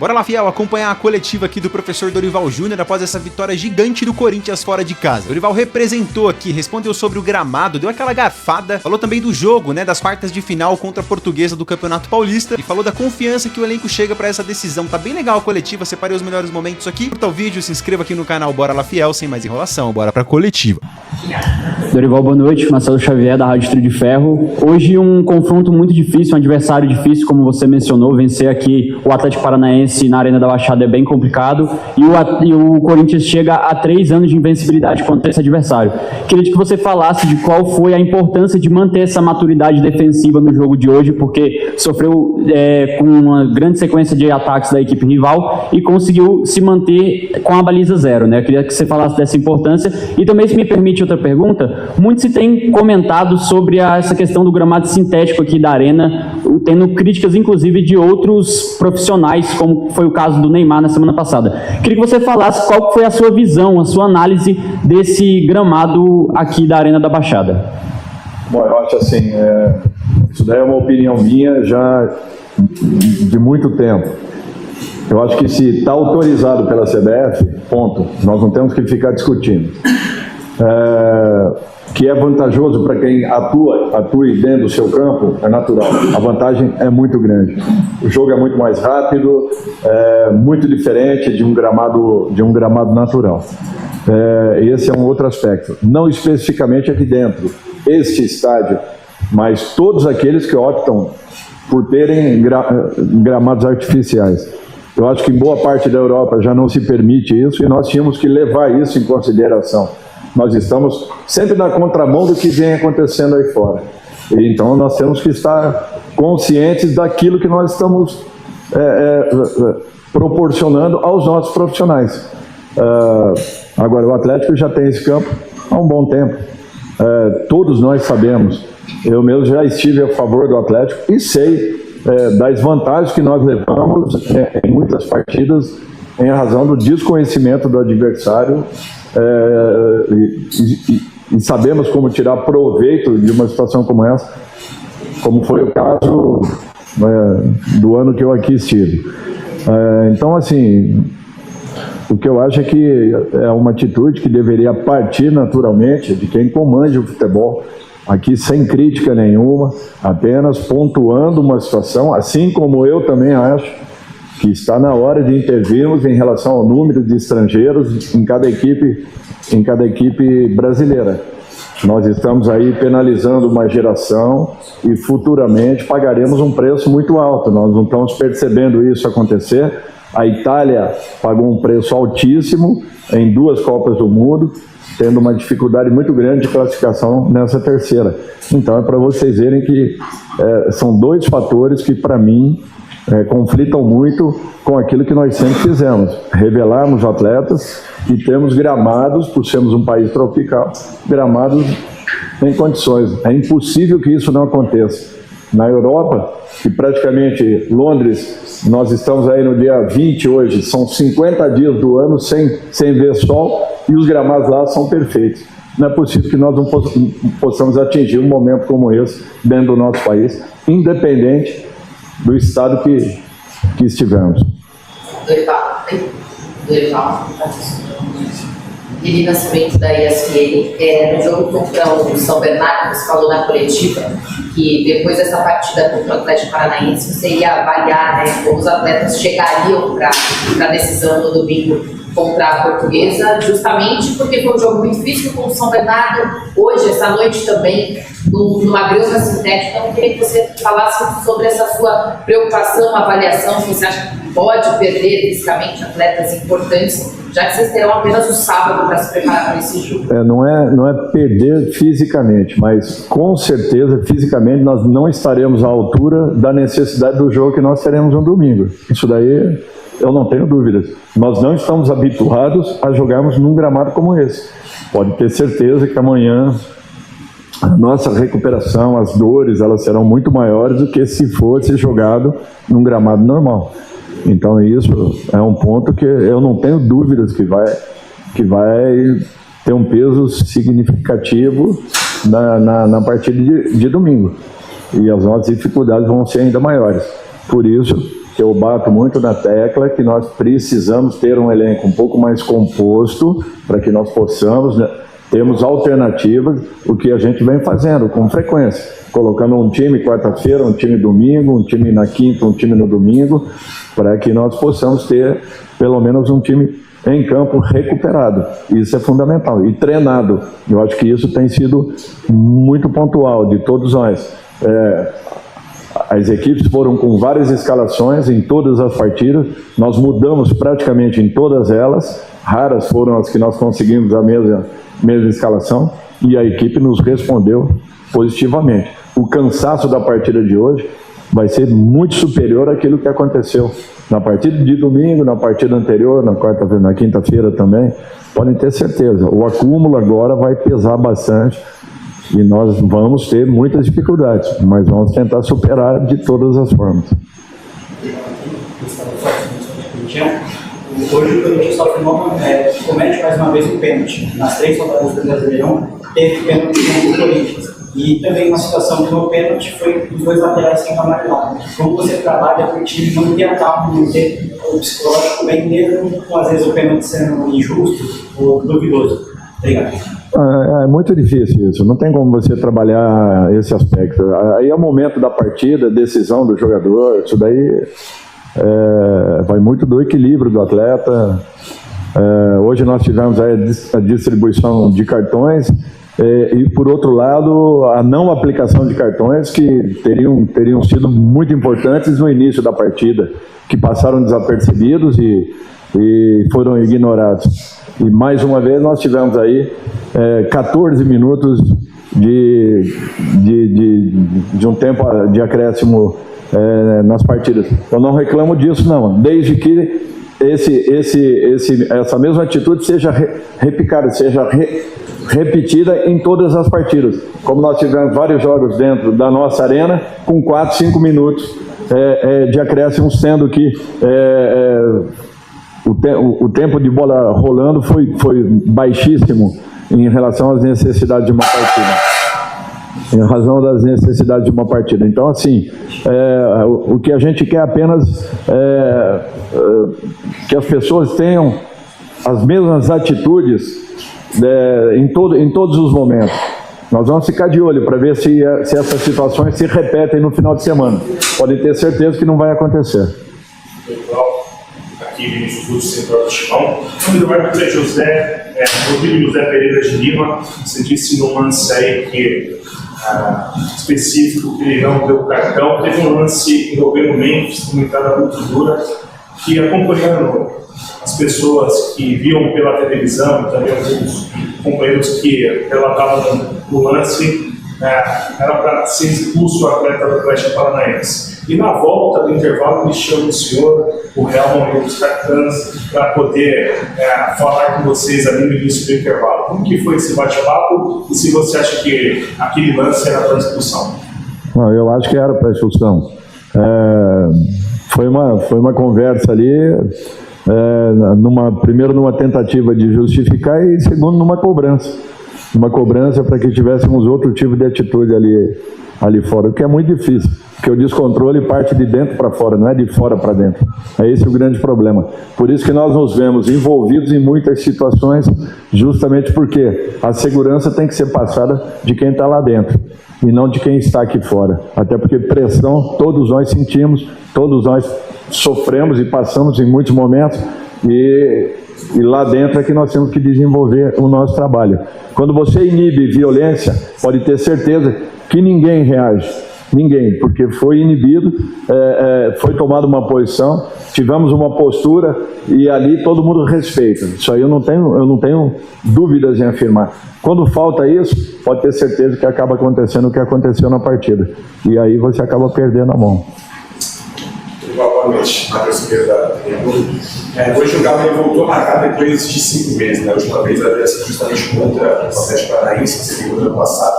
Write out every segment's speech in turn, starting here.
Bora lá, fiel, acompanhar a coletiva aqui do professor Dorival Júnior após essa vitória gigante do Corinthians fora de casa. Dorival representou aqui, respondeu sobre o gramado, deu aquela garfada, falou também do jogo, né, das quartas de final contra a Portuguesa do Campeonato Paulista e falou da confiança que o elenco chega pra essa decisão. Tá bem legal a coletiva, separei os melhores momentos aqui. Curta o vídeo, se inscreva aqui no canal Bora lá, fiel, sem mais enrolação, bora pra coletiva. Dorival, boa noite. Marcelo Xavier, da Rádio Trio de Ferro. Hoje um confronto muito difícil, um adversário difícil, como você mencionou. Vencer aqui o Atlético Paranaense na Arena da Baixada é bem complicado. E o Corinthians chega a 3 anos de invencibilidade contra esse adversário. Queria que você falasse de qual foi a importância de manter essa maturidade defensiva no jogo de hoje, porque sofreu com uma grande sequência de ataques da equipe rival e conseguiu se manter com a baliza zero, né? Eu queria que você falasse dessa importância. E também, se me permite outra pergunta, muito se tem comentado sobre essa questão do gramado sintético aqui da Arena, tendo críticas, inclusive, de outros profissionais, como foi o caso do Neymar na semana passada. Queria que você falasse qual foi a sua visão, a sua análise desse gramado aqui da Arena da Baixada. Bom, eu acho assim, isso daí é uma opinião minha já de muito tempo. Eu acho que se está autorizado pela CBF, ponto. Nós não temos que ficar discutindo. Que é vantajoso para quem atue dentro do seu campo, é natural. A vantagem é muito grande. O jogo é muito mais rápido, muito diferente de um gramado natural. Esse é um outro aspecto. Não especificamente aqui dentro, este estádio, mas todos aqueles que optam por terem gramados artificiais. Eu acho que em boa parte da Europa já não se permite isso e nós tínhamos que levar isso em consideração. Nós estamos sempre na contramão do que vem acontecendo aí fora. E então nós temos que estar conscientes daquilo que nós estamos proporcionando aos nossos profissionais. Agora, o Atlético já tem esse campo há um bom tempo. Todos nós sabemos. Eu mesmo já estive a favor do Atlético e sei das vantagens que nós levamos em muitas partidas em razão do desconhecimento do adversário. E sabemos como tirar proveito de uma situação como essa, como foi o caso do ano que eu aqui estive. Então, assim, o que eu acho é que é uma atitude que deveria partir naturalmente de quem comanda o futebol, aqui sem crítica nenhuma, apenas pontuando uma situação, assim como eu também acho que está na hora de intervirmos em relação ao número de estrangeiros em cada equipe brasileira. Nós estamos aí penalizando uma geração e futuramente pagaremos um preço muito alto. Nós não estamos percebendo isso acontecer. A Itália pagou um preço altíssimo em 2 Copas do Mundo, tendo uma dificuldade muito grande de classificação nessa terceira. Então é para vocês verem que são 2 fatores que, para mim, conflitam muito com aquilo que nós sempre fizemos, revelarmos atletas e temos gramados, por sermos um país tropical, gramados em condições. É impossível que isso não aconteça. Na Europa, que praticamente Londres, nós estamos aí no dia 20 hoje, são 50 dias do ano sem ver sol e os gramados lá são perfeitos. Não é possível que nós não possamos atingir um momento como esse dentro do nosso país, independente do estado que estivermos. Dorival, Lili Nascimento, da ESPN. No jogo contra o São Bernardo, você falou na coletiva que depois dessa partida contra o Atlético Paranaense, você ia avaliar, né, como os atletas chegariam para a decisão no domingo contra a Portuguesa, justamente porque foi um jogo muito difícil com o São Bernardo. Hoje, essa noite também, numa grama sintética. Então, eu queria que você falasse sobre essa sua preocupação, avaliação, se você acha que pode perder fisicamente atletas importantes, já que vocês terão apenas o sábado para se preparar para esse jogo. Não é perder fisicamente, mas com certeza fisicamente nós não estaremos à altura da necessidade do jogo que nós teremos no domingo. Isso daí eu não tenho dúvidas. Nós não estamos habituados a jogarmos num gramado como esse. Pode ter certeza que amanhã a nossa recuperação, as dores, elas serão muito maiores do que se fosse jogado num gramado normal. Então isso é um ponto que eu não tenho dúvidas que vai ter um peso significativo na partida de domingo. E as nossas dificuldades vão ser ainda maiores. Por isso, que eu bato muito na tecla, que nós precisamos ter um elenco um pouco mais composto para que nós possamos, né, termos alternativas, o que a gente vem fazendo com frequência, colocando um time quarta-feira, um time domingo, um time na quinta, um time no domingo, para que nós possamos ter pelo menos um time em campo recuperado. Isso é fundamental. E treinado. Eu acho que isso tem sido muito pontual de todos nós. As equipes foram com várias escalações em todas as partidas. Nós mudamos praticamente em todas elas. Raras foram as que nós conseguimos a mesma escalação. E a equipe nos respondeu positivamente. O cansaço da partida de hoje vai ser muito superior àquilo que aconteceu na partida de domingo, na partida anterior, na quarta-feira, na quinta-feira também. Podem ter certeza, o acúmulo agora vai pesar bastante e nós vamos ter muitas dificuldades, mas vamos tentar superar de todas as formas. Hoje o Corinthians sofre comete mais uma vez um pênalti. Nas 3 rodadas do Brasileirão, teve pênalti no Corinthians. E também uma situação que no pênalti foi os 2 laterais sem amarelado. Como você trabalha para o time manter a calma, manter o psicológico bem, mesmo com às vezes o pênalti sendo injusto ou duvidoso? Obrigado. É muito difícil isso, não tem como você trabalhar esse aspecto. Aí é o momento da partida, decisão do jogador, isso daí vai muito do equilíbrio do atleta. Hoje nós tivemos a distribuição de cartões, e por outro lado a não aplicação de cartões que teriam sido muito importantes no início da partida, que passaram desapercebidos e foram ignorados. E mais uma vez nós tivemos aí 14 minutos de um tempo de acréscimo nas partidas. Eu não reclamo disso não, desde que essa mesma atitude seja replicada, seja repetida em todas as partidas. Como nós tivemos vários jogos dentro da nossa arena, com 4, 5 minutos de acréscimo, sendo que o tempo de bola rolando foi baixíssimo em relação às necessidades de uma partida. Em razão das necessidades de uma partida. Então, assim, o que a gente quer apenas que as pessoas tenham as mesmas atitudes em todos os momentos. Nós vamos ficar de olho para ver se essas situações se repetem no final de semana. Podem ter certeza que não vai acontecer. Aqui, Vinícius Lúcio, Central do Chimão. O árbitro é Rodrigo José Pereira de Lima. Você disse no lance aí que específico que ele não deu cartão. Teve um lance envolvendo o Memphis, uma entrada muito dura, que acompanhando as pessoas que viam pela televisão, também alguns companheiros que relatavam o lance, era para ser expulso o atleta do Atlético Paranaense. E na volta do intervalo, eles chamam o senhor, o Helman e os capitães para poder falar com vocês ali no início do intervalo. Como que foi esse bate-papo e se você acha que aquele lance era para expulsão? Não, eu acho que era para expulsão. Foi uma conversa ali, primeiro numa tentativa de justificar e segundo numa cobrança. Uma cobrança para que tivéssemos outro tipo de atitude ali fora, o que é muito difícil, porque o descontrole parte de dentro para fora, não é de fora para dentro. É esse o grande problema. Por isso que nós nos vemos envolvidos em muitas situações, justamente porque a segurança tem que ser passada de quem está lá dentro, e não de quem está aqui fora. Até porque pressão todos nós sentimos, todos nós sofremos e passamos em muitos momentos, e lá dentro é que nós temos que desenvolver o nosso trabalho. Quando você inibe violência, pode ter certeza que ninguém reage. Ninguém, porque foi inibido, foi tomada uma posição, tivemos uma postura e ali todo mundo respeita. Isso aí eu não tenho dúvidas em afirmar. Quando falta isso, pode ter certeza que acaba acontecendo o que aconteceu na partida. E aí você acaba perdendo a mão. Boa noite, Matheus Pereira da TV. Hoje o Galo voltou a marcar depois de 5 meses, né? A última vez havia sido justamente contra o Atlético Paranaense, que se viu no ano passado.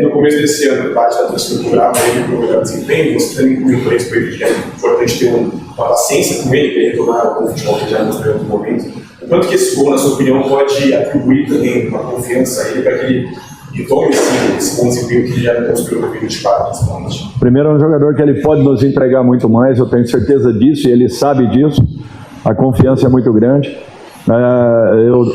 No começo desse ano, parte da torcida do Galo ele para o melhor desempenho. Você também comentou isso, que é importante ter uma paciência com ele, para ele retornar o futebol que já mostrou em outro momento. O quanto que esse gol, na sua opinião, pode atribuir também uma confiança a ele para que ele e tome esse bom desempenho que ele já demonstrou no 2024, principalmente? Primeiro, é um jogador que ele pode nos entregar muito mais, eu tenho certeza disso e ele sabe disso. A confiança é muito grande.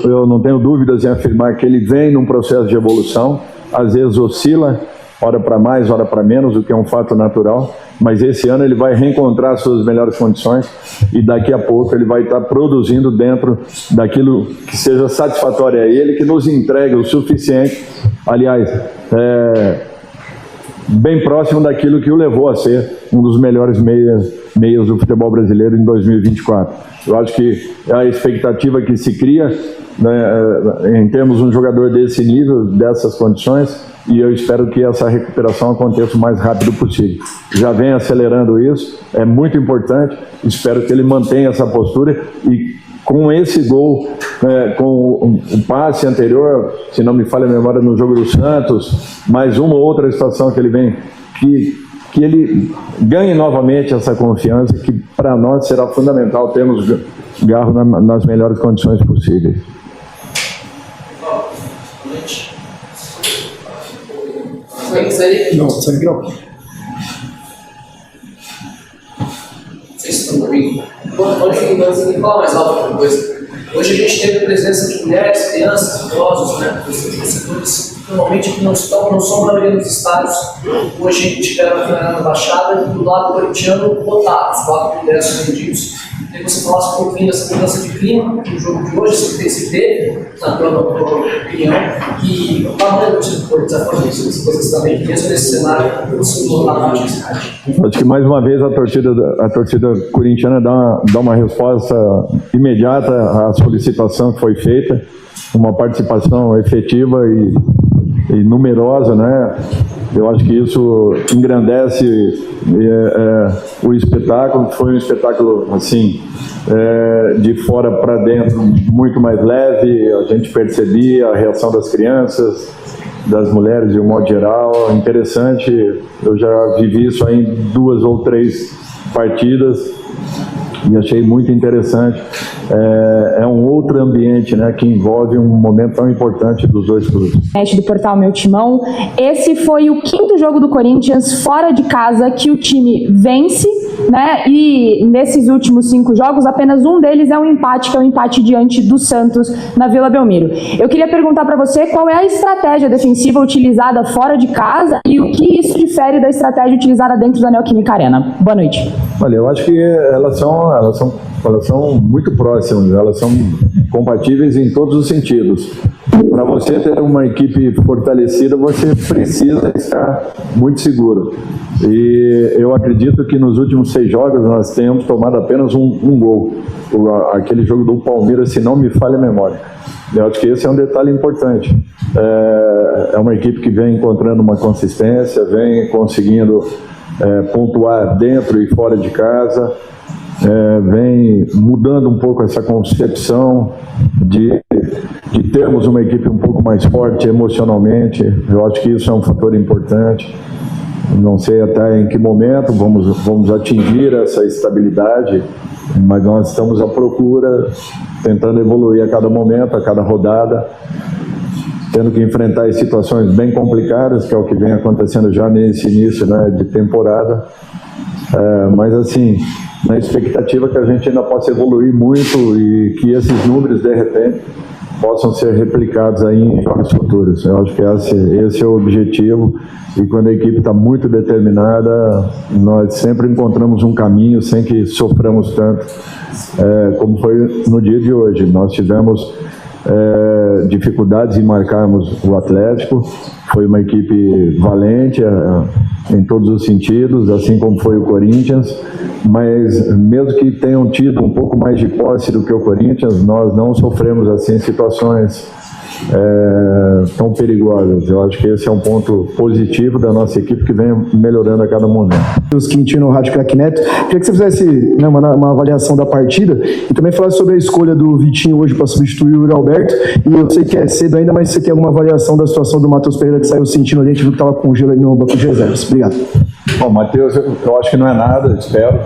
Eu não tenho dúvidas em afirmar que ele vem num processo de evolução, às vezes oscila, hora para mais, hora para menos, o que é um fato natural, mas esse ano ele vai reencontrar suas melhores condições e daqui a pouco ele vai estar produzindo dentro daquilo que seja satisfatório a ele, que nos entregue o suficiente, aliás, bem próximo daquilo que o levou a ser um dos melhores meias do futebol brasileiro em 2024. Eu acho que é a expectativa que se cria, né, em termos de um jogador desse nível, dessas condições, e eu espero que essa recuperação aconteça o mais rápido possível. Já vem acelerando isso, é muito importante, espero que ele mantenha essa postura e com esse gol, com o passe anterior, se não me falha a memória, no jogo do Santos, mais uma ou outra situação que ele vem, que ele ganhe novamente essa confiança, que para nós será fundamental termos Garro nas melhores condições possíveis. Não, sangue não. Vocês estão comigo? Pode falar mais alto depois. Hoje a gente teve a presença de mulheres, crianças, idosos, né? Torcedores normalmente que não são na maioria dos estádios. Hoje a gente tiveram na Baixada e do lado corintiano lotados, 4 ingressos vendidos. Queria que você falasse um pouquinho dessa mudança de clima do jogo de hoje, se teve, na tua opinião, e o tamanho do time do Corinthians vai fazer isso, se vocês também, mesmo nesse cenário, você lotar na cidade. Acho que mais uma vez a torcida corintiana dá uma resposta imediata à solicitação que foi feita, uma participação efetiva e numerosa, né? Eu acho que isso engrandece o espetáculo, que foi um espetáculo assim, de fora para dentro, muito mais leve. A gente percebia a reação das crianças, das mulheres de um modo geral, interessante. Eu já vivi isso aí em 2 ou 3 partidas e achei muito interessante. É um outro ambiente, né, que envolve um momento tão importante dos dois clubes. Do portal Meu Timão, esse foi o 5º jogo do Corinthians fora de casa que o time vence, né? E nesses últimos 5 jogos, apenas um deles é um empate, que é o empate diante do Santos na Vila Belmiro. Eu queria perguntar para você qual é a estratégia defensiva utilizada fora de casa e o que isso difere da estratégia utilizada dentro da Neoquímica Arena. Boa noite. Olha, eu acho que elas são muito próximas, elas são compatíveis em todos os sentidos. Para você ter uma equipe fortalecida, você precisa estar muito seguro. E eu acredito que nos últimos 6 jogos nós temos tomado apenas um gol. Aquele jogo do Palmeiras, se não me falha a memória. Eu acho que esse é um detalhe importante. É uma equipe que vem encontrando uma consistência, vem conseguindo pontuar dentro e fora de casa. Vem mudando um pouco essa concepção de termos uma equipe um pouco mais forte emocionalmente. Eu acho que isso é um fator importante. Não sei até em que momento vamos atingir essa estabilidade, mas nós estamos à procura, tentando evoluir a cada momento, a cada rodada, tendo que enfrentar as situações bem complicadas, que é o que vem acontecendo já nesse início, né, de temporada. Mas assim, na expectativa que a gente ainda possa evoluir muito e que esses números, de repente, possam ser replicados aí em jogos futuros. Eu acho que esse é o objetivo, e quando a equipe está muito determinada, nós sempre encontramos um caminho sem que soframos tanto, como foi no dia de hoje. Nós tivemos dificuldades em marcarmos o Atlético. Foi uma equipe valente em todos os sentidos, assim como foi o Corinthians, mas mesmo que tenham tido um pouco mais de posse do que o Corinthians, nós não sofremos assim situações tão perigosas. Eu acho que esse é um ponto positivo da nossa equipe, que vem melhorando a cada momento. Os Quintino, Rádio Craque Neto, queria que você fizesse, né, uma avaliação da partida e também falasse sobre a escolha do Vitinho hoje para substituir o Yuri Alberto. E eu sei que é cedo ainda, mas você tem alguma avaliação da situação do Matheus Pereira, que saiu sentindo ali, a gente viu que estava com gelo ali no banco de reservas. Obrigado. Bom, Matheus, eu acho que não é nada, espero.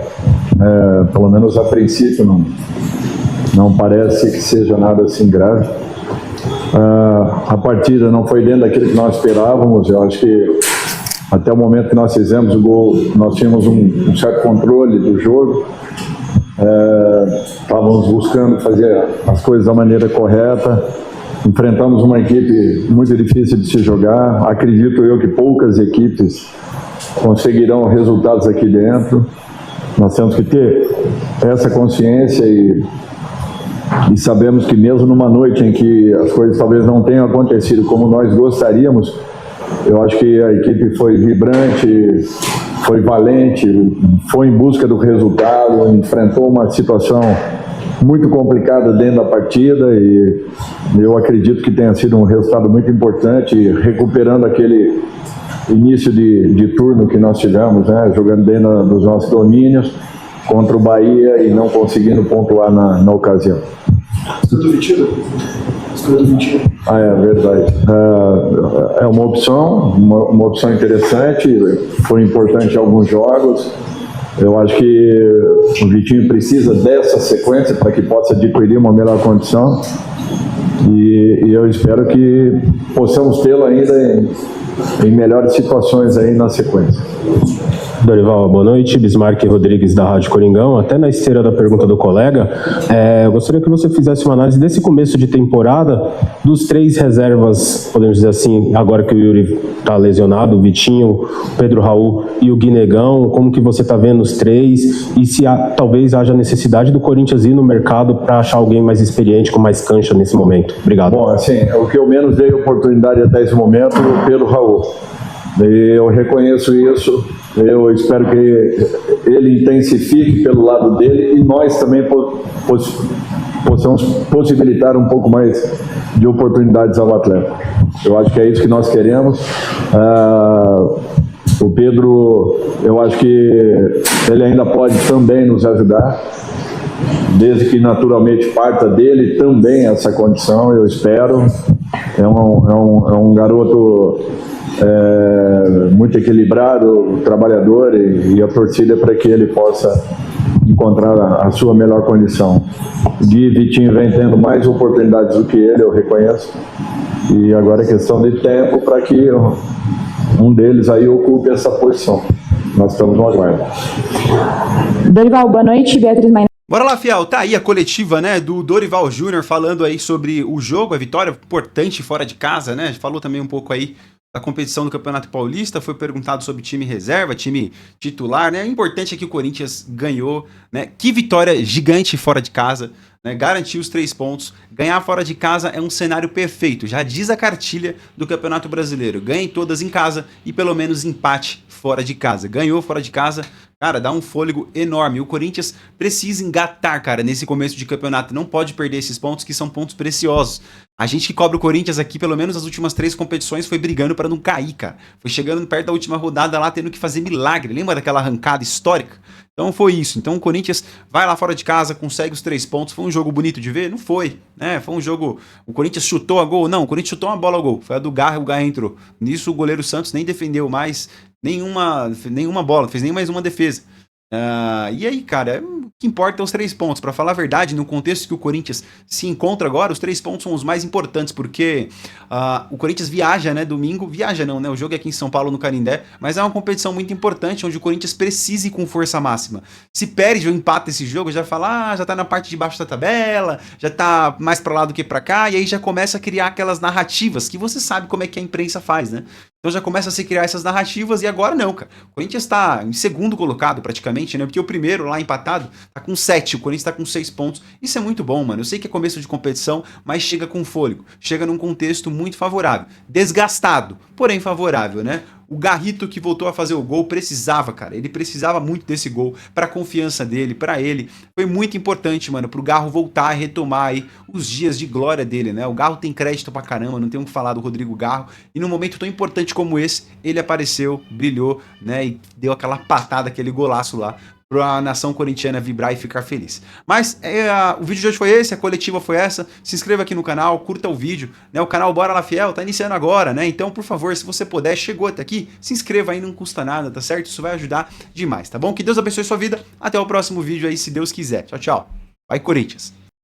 Pelo menos a princípio não parece que seja nada assim grave. A partida não foi dentro daquilo que nós esperávamos. Eu acho que até o momento que nós fizemos o gol, nós tínhamos um certo controle do jogo. Estávamos buscando fazer as coisas da maneira correta. Enfrentamos uma equipe muito difícil de se jogar. Acredito eu que poucas equipes conseguirão resultados aqui dentro. Nós temos que ter essa consciência e sabemos que mesmo numa noite em que as coisas talvez não tenham acontecido como nós gostaríamos, eu acho que a equipe foi vibrante, foi valente, foi em busca do resultado, enfrentou uma situação muito complicada dentro da partida e eu acredito que tenha sido um resultado muito importante, recuperando aquele início de turno que nós tivemos, né, jogando bem nos nossos domínios contra o Bahia e não conseguindo pontuar na ocasião. Escudo Vitinho? É verdade. É uma opção interessante, foi importante em alguns jogos. Eu acho que o Vitinho precisa dessa sequência para que possa adquirir uma melhor condição e eu espero que possamos tê-lo ainda em melhores situações aí na sequência. Dorival, boa noite. Bismarck Rodrigues, da Rádio Coringão. Até na esteira da pergunta do colega, eu gostaria que você fizesse uma análise desse começo de temporada dos 3 reservas, podemos dizer assim, agora que o Yuri está lesionado, o Vitinho, o Pedro Raul e o Guinegão, como que você está vendo os 3 e se talvez haja necessidade do Corinthians ir no mercado para achar alguém mais experiente, com mais cancha nesse momento. Obrigado. Bom, assim, o que eu menos dei oportunidade até esse momento é o Pedro Raul. Eu reconheço isso, eu espero que ele intensifique pelo lado dele e nós também possamos possibilitar um pouco mais de oportunidades ao atleta. Eu acho que é isso que nós queremos. O Pedro, eu acho que ele ainda pode também nos ajudar, desde que naturalmente parta dele também essa condição, eu espero. É um garoto muito equilibrado, trabalhador e a torcida para que ele possa encontrar a sua melhor condição. Gui e Vitinho vem tendo mais oportunidades do que ele, eu reconheço, e agora é questão de tempo para que um deles aí ocupe essa posição. Nós estamos no aguardo. Dorival, boa noite. Beatriz Maina. Bora lá, fiel, tá aí a coletiva, né, do Dorival Júnior falando aí sobre o jogo, a vitória importante fora de casa, né, falou também um pouco aí da competição do Campeonato Paulista, foi perguntado sobre time reserva, time titular, né, o importante é que o Corinthians ganhou, né, que vitória gigante fora de casa, né, garantiu os 3 pontos, ganhar fora de casa é um cenário perfeito, já diz a cartilha do Campeonato Brasileiro, ganhe todas em casa e pelo menos empate fora de casa, ganhou fora de casa, cara, dá um fôlego enorme. O Corinthians precisa engatar, cara, nesse começo de campeonato. Não pode perder esses pontos, que são pontos preciosos. A gente que cobre o Corinthians aqui, pelo menos as últimas 3 competições, foi brigando para não cair, cara. Foi chegando perto da última rodada lá, tendo que fazer milagre. Lembra daquela arrancada histórica? Então foi isso. Então o Corinthians vai lá fora de casa, consegue os 3 pontos. Foi um jogo bonito de ver? Não foi, né? Foi um jogo... O Corinthians chutou a gol? Não, o Corinthians chutou uma bola ao gol. Foi a do Garra, o Garra entrou. Nisso o goleiro Santos nem defendeu mais nenhuma bola, fez nem mais uma defesa. E aí, cara, o que importa é os 3 pontos. Pra falar a verdade, no contexto que o Corinthians se encontra agora, os 3 pontos são os mais importantes, porque o Corinthians viaja, né, domingo, viaja não, né, o jogo é aqui em São Paulo, no Canindé, mas é uma competição muito importante, onde o Corinthians precisa ir com força máxima. Se perde ou empata esse jogo, já fala, já tá na parte de baixo da tabela, já tá mais pra lá do que pra cá, e aí já começa a criar aquelas narrativas, que você sabe como é que a imprensa faz, né? Então já começa a se criar essas narrativas e agora não, cara. O Corinthians tá em segundo colocado praticamente, né? Porque o primeiro lá empatado tá com 7, o Corinthians tá com 6 pontos. Isso é muito bom, mano. Eu sei que é começo de competição, mas chega com fôlego. Chega num contexto muito favorável. Desgastado, porém favorável, né? O Garrito que voltou a fazer o gol precisava, cara. Ele precisava muito desse gol pra confiança dele, pra ele. Foi muito importante, mano, pro Garro voltar a retomar aí os dias de glória dele, né? O Garro tem crédito pra caramba, não tem o que falar do Rodrigo Garro. E num momento tão importante como esse, ele apareceu, brilhou, né? E deu aquela patada, aquele golaço lá, pra nação corintiana vibrar e ficar feliz. Mas o vídeo de hoje foi esse, a coletiva foi essa. Se inscreva aqui no canal, curta o vídeo, né? O canal Bora Lá Fiel tá iniciando agora, né? Então, por favor, se você puder, chegou até aqui, se inscreva aí, não custa nada, tá certo? Isso vai ajudar demais, tá bom? Que Deus abençoe sua vida. Até o próximo vídeo aí, se Deus quiser. Tchau, tchau. Vai, Corinthians!